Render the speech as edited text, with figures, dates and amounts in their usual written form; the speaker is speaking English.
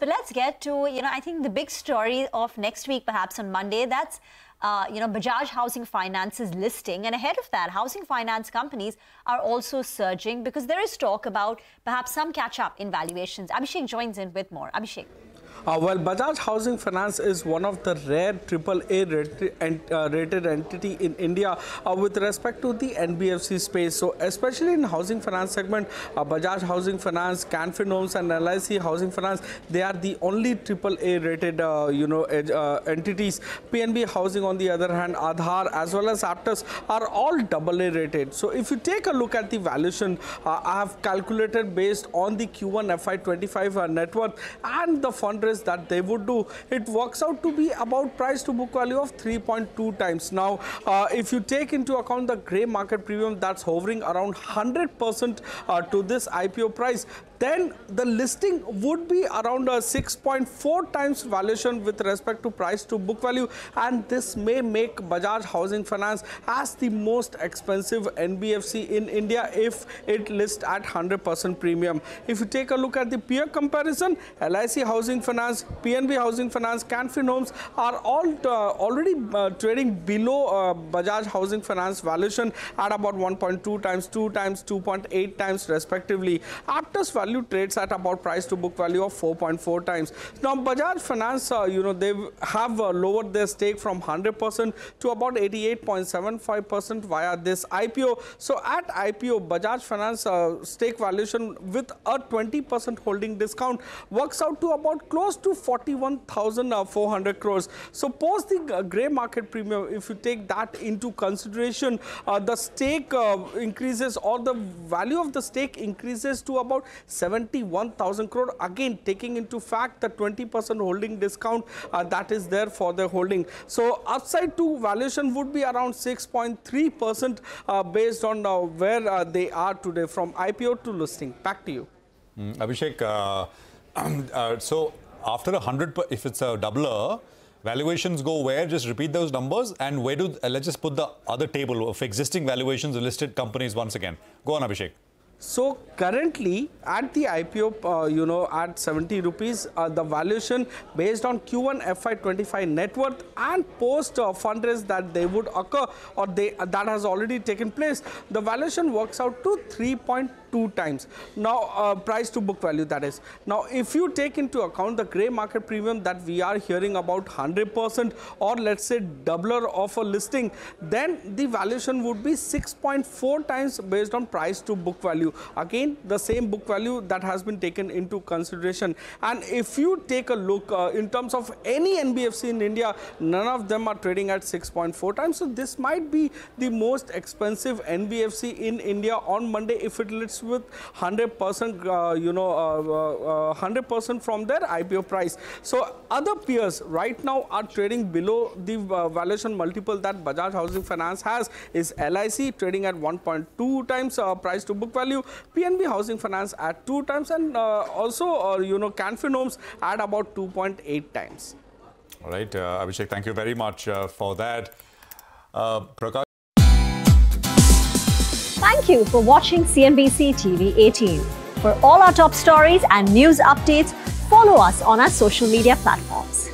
But let's get to, I think the big story of next week, perhaps on Monday, that's, Bajaj Housing Finance's listing. And ahead of that, housing finance companies are also surging because there is talk about perhaps some catch-up in valuations. Abhishek joins in with more. Abhishek. Well, Bajaj Housing Finance is one of the rare AAA rated entity in India with respect to the NBFC space. So, especially in housing finance segment, Bajaj Housing Finance, Canfin Homes and LIC Housing Finance, they are the only AAA rated, entities. PNB Housing, on the other hand, Aadhar as well as Aptus are all AA rated. So, if you take a look at the valuation, I have calculated based on the Q1 FY25 net worth and the fundraise that they would do, it works out to be about price to book value of 3.2 times. Now, if you take into account the grey market premium that's hovering around 100% to this IPO price, then the listing would be around a 6.4 times valuation with respect to price to book value, and this may make Bajaj Housing Finance as the most expensive NBFC in India if it lists at 100% premium. If you take a look at the peer comparison, LIC Housing Finance, PNB Housing Finance, Canfin Homes are all already trading below Bajaj Housing Finance valuation at about 1.2 times, 2 times, 2.8 times respectively. Aptus value trades at about price to book value of 4.4 times. Now, Bajaj Finance, they have lowered their stake from 100% to about 88.75% via this IPO. So, at IPO, Bajaj Finance stake valuation with a 20% holding discount works out to about close to 41,400 crores. So, post the grey market premium, if you take that into consideration, the stake increases, or the value of the stake increases to about 71,000 crore, again taking into fact the 20% holding discount that is there for the holding. So, upside to valuation would be around 6.3% based on where they are today from IPO to listing. Back to you. Abhishek, so after 100, if it's a doubler, valuations go where? Just repeat those numbers, and where do, let's just put the other table of existing valuations of listed companies once again. Go on, Abhishek. So, currently at the IPO, at 70 rupees, the valuation based on Q1 FY25 net worth and post fundraise that they would occur, or that has already taken place, the valuation works out to 3.2 times. Now, price to book value, that is. Now, if you take into account the grey market premium that we are hearing about 100% or let's say doubler of a listing, then the valuation would be 6.4 times based on price to book value. Again, the same book value that has been taken into consideration. And if you take a look in terms of any NBFC in India, none of them are trading at 6.4 times. So, this might be the most expensive NBFC in India on Monday if it lists with 100%, 100% from their IPO price. So, other peers right now are trading below the valuation multiple that Bajaj Housing Finance has. Is LIC trading at 1.2 times price to book value, PNB Housing Finance at 2 times, and also Canfin Homes at about 2.8 times. All right, Abhishek, thank you very much for that. Prakash. Thank you for watching CNBC TV18. For all our top stories and news updates, follow us on our social media platforms.